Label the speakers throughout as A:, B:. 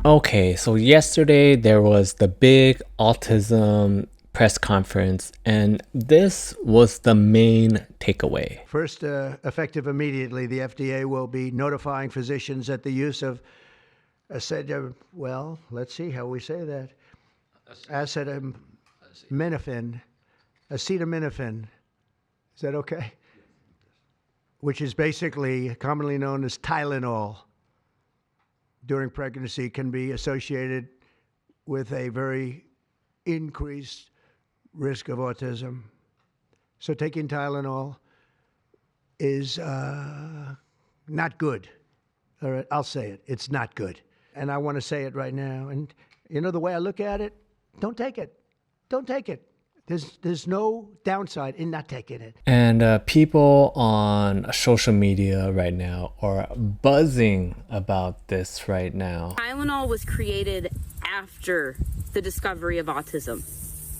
A: Okay, so yesterday there was the big autism press conference, and this was the main takeaway.
B: First, effective immediately, the FDA will be notifying physicians that the use of let's see how we say that. Acetaminophen. Acetaminophen. Is that okay? Which is basically commonly known as Tylenol during pregnancy, can be associated with a very increased risk of autism. So taking Tylenol is not good. All right, I'll say it. It's not good. And I want to say it right now. And you know the way I look at it? Don't take it. Don't take it. There's no downside in not taking it.
A: And people on social media right now are buzzing about this right now.
C: Tylenol was created after the discovery of autism.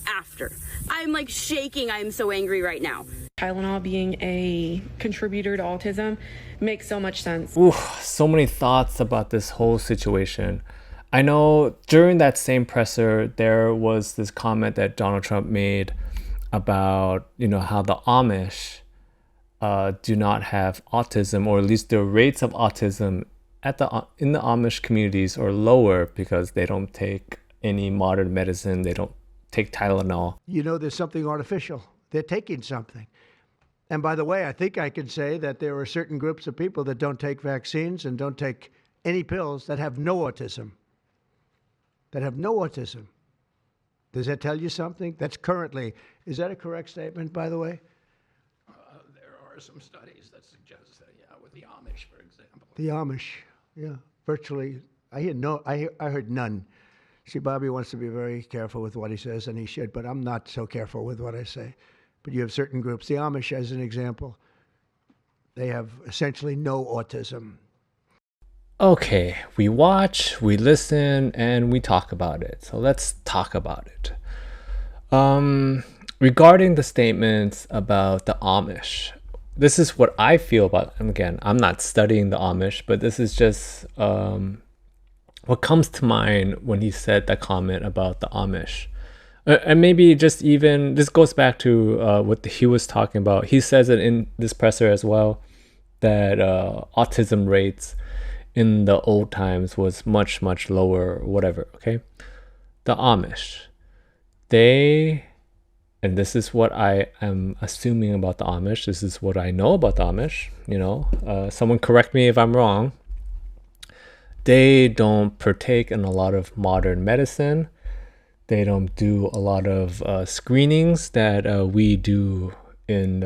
C: After. I'm like shaking. I'm so angry right now.
D: Tylenol being a contributor to autism makes so much sense.
A: Ooh, so many thoughts about this whole situation. I know during that same presser, there was this comment that Donald Trump made about, how the Amish do not have autism, or at least the rates of autism in the Amish communities are lower because they don't take any modern medicine. They don't take Tylenol.
B: There's something artificial. They're taking something. And by the way, I think I can say that there are certain groups of people that don't take vaccines and don't take any pills that have no autism. Does that tell you something? Is that a correct statement, by the way?
E: There are some studies that suggest that, with the Amish, for example.
B: The Amish, yeah, virtually. I heard none. See, Bobby wants to be very careful with what he says, and he should, but I'm not so careful with what I say. But you have certain groups. The Amish, as an example, they have essentially no autism.
A: Okay, we watch, we listen, and we talk about it. So let's talk about it. Regarding the statements about the Amish, this is what I feel about them. Again, I'm not studying the Amish, but this is just what comes to mind when he said the comment about the Amish. And maybe just even, this goes back to what he was talking about. He says it in this presser as well, that autism rates in the old times was much, much lower, whatever, okay? The Amish, and this is what I am assuming about the Amish, this is what I know about the Amish, someone correct me if I'm wrong, they don't partake in a lot of modern medicine. They don't do a lot of screenings that we do in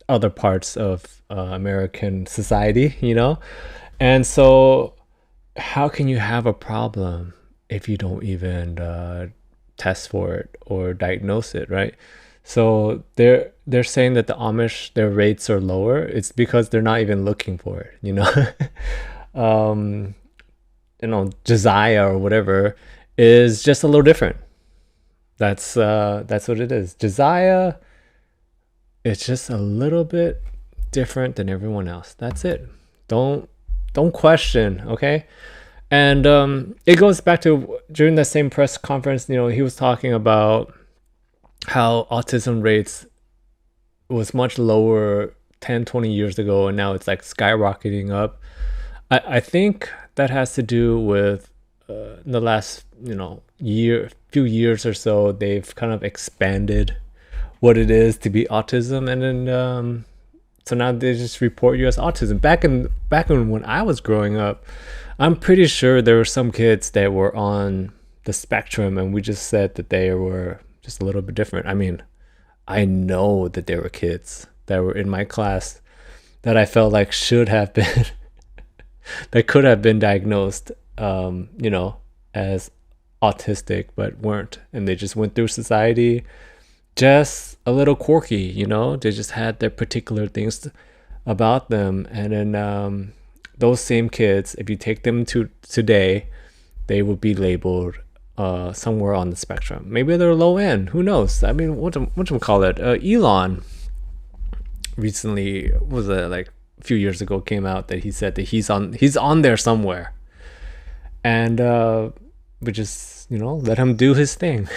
A: other parts of American society, And so how can you have a problem if you don't even test for it or diagnose it, right? So they're saying that the Amish, their rates are lower. It's because they're not even looking for it, Josiah or whatever is just a little different. That's what it is. Josiah, it's just a little bit different than everyone else. That's it. Don't question, okay? And it goes back to during that same press conference, he was talking about how autism rates was much lower 10, 20 years ago, and now it's like skyrocketing up. I think that has to do with the last, few years or so, they've kind of expanded what it is to be autism, and then so now they just report you as autism. Back in when I was growing up, I'm pretty sure there were some kids that were on the spectrum, and we just said that they were just a little bit different. I mean, I know that there were kids that were in my class that I felt like should have been that could have been diagnosed, as autistic, but weren't, and they just went through society just a little quirky, they just had their particular things about them. And then those same kids, if you take them to today, they would be labeled somewhere on the spectrum. Maybe they're low end, who knows? I mean, what do you call it? Elon recently, a few years ago, came out that he said that he's on there somewhere. and we just, let him do his thing.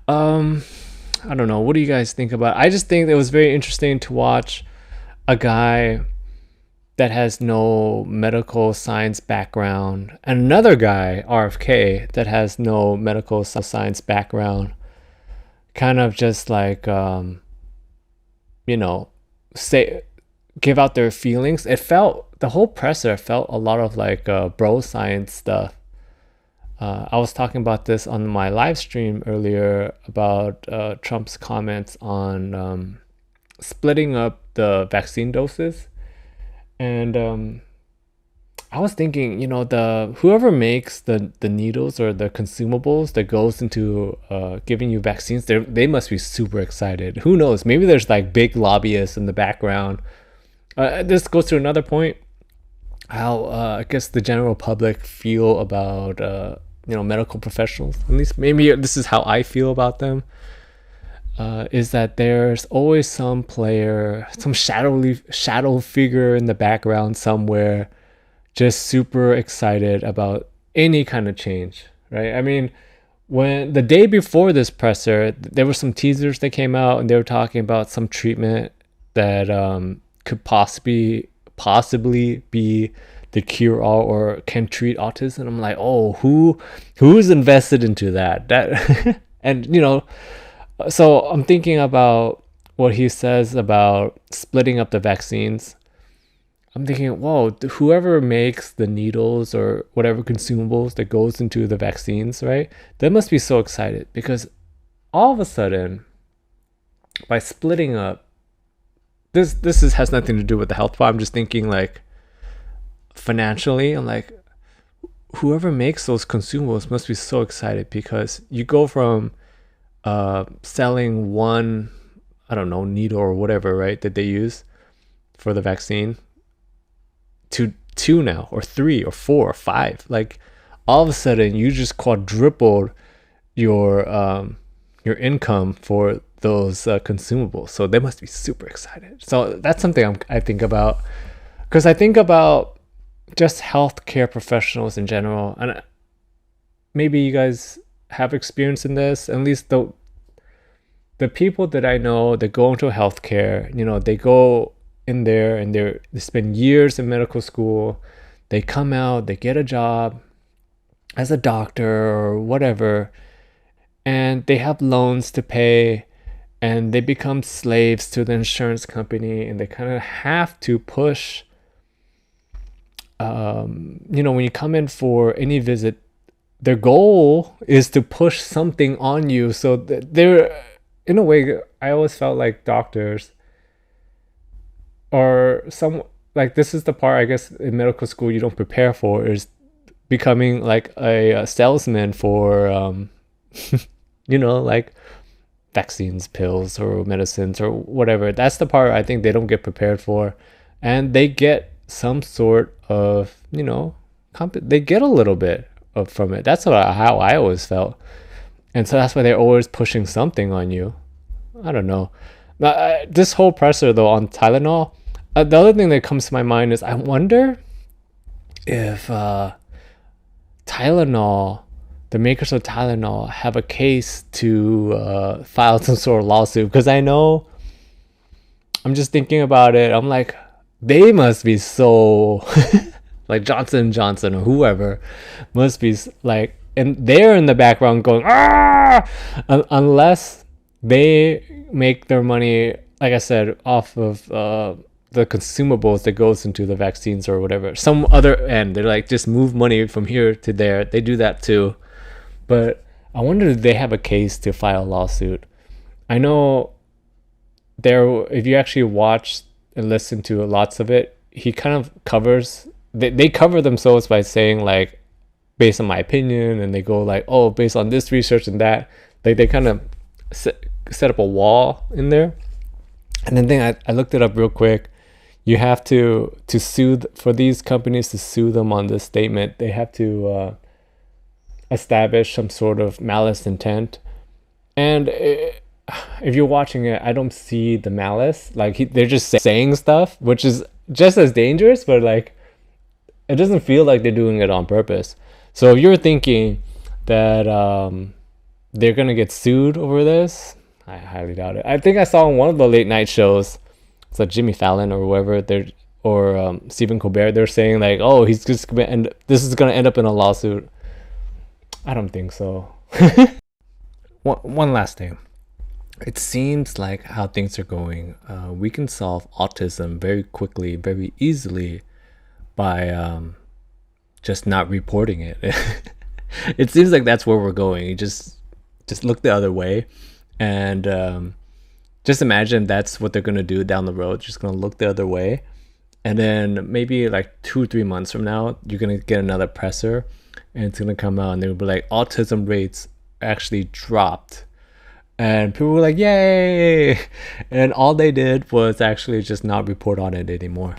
A: I don't know. What do you guys think about it? I just think it was very interesting to watch a guy that has no medical science background and another guy, RFK, that has no medical science background, kind of just like, say, give out their feelings. The whole presser felt a lot of like bro science stuff. I was talking about this on my live stream earlier about Trump's comments on splitting up the vaccine doses. And I was thinking, whoever makes the needles or the consumables that goes into giving you vaccines, they must be super excited. Who knows? Maybe there's like big lobbyists in the background. This goes to another point, how I guess the general public feel about medical professionals. At least maybe this is how I feel about them. Is that there's always some player, some shadow figure in the background somewhere, just super excited about any kind of change, right? I mean, when the day before this presser, there were some teasers that came out, and they were talking about some treatment that could possibly be the cure-all or can treat autism. I'm like, oh, who's invested into that? And so I'm thinking about what he says about splitting up the vaccines. I'm thinking, whoa, whoever makes the needles or whatever consumables that goes into the vaccines, right? They must be so excited, because all of a sudden, by splitting up, this has nothing to do with the health part. I'm just thinking like financially. I'm like, whoever makes those consumables must be so excited, because you go from selling one, I don't know, needle or whatever, right, that they use for the vaccine, to 2 now, or 3 or 4 or 5. Like, all of a sudden you just quadrupled your income for those consumables. So they must be super excited. So that's something I think about, because I think about just healthcare professionals in general, and maybe you guys have experience in this. At least the people that I know that go into healthcare, they go in there and they spend years in medical school. They come out, they get a job as a doctor or whatever, and they have loans to pay, and they become slaves to the insurance company, and they kind of have to push. When you come in for any visit, their goal is to push something on you. So they're, in a way, I always felt like doctors or some, like, this is the part, I guess, in medical school you don't prepare for, is becoming like a salesman for, like vaccines, pills, or medicines, or whatever. That's the part I think they don't get prepared for. And they get some sort of, they get a little bit from it. That's how I always felt. And so that's why they're always pushing something on you. I don't know. This whole presser, though, on Tylenol, the other thing that comes to my mind is, I wonder if Tylenol, the makers of Tylenol, have a case to file some sort of lawsuit. Because I know, I'm just thinking about it, I'm like, they must be so like Johnson & Johnson or whoever must be like, and they're in the background going, ah, unless they make their money, like I said, off of the consumables that goes into the vaccines or whatever. Some other end, they're like, just move money from here to there. They do that too. But I wonder if they have a case to file a lawsuit. I know if you actually watch and listen to lots of it, he kind of covers, they cover themselves by saying, like, based on my opinion, and they go like, oh, based on this research and that. They kind of set up a wall in there. And then I looked it up real quick. You have to sue, for these companies to sue them on this statement, they have to establish some sort of malice intent. And if you're watching it, I don't see the malice. Like, they're just saying stuff, which is just as dangerous, but like, It doesn't feel like they're doing it on purpose. So if you're thinking that they're gonna get sued over this, I highly doubt it. I think I saw on one of the late night shows, it's like Jimmy Fallon or whoever, they're or Stephen Colbert, they're saying like, oh, he's just gonna end, this is gonna end up in a lawsuit. I don't think so. One last thing. It seems like how things are going, we can solve autism very quickly, very easily by just not reporting it. It seems like that's where we're going. You just look the other way, and just imagine that's what they're gonna do down the road. Just gonna look the other way, and then maybe like 2-3 months from now, you're gonna get another presser, and it's gonna come out, and they'll be like, autism rates actually dropped, and people were like, yay. And all they did was actually just not report on it anymore.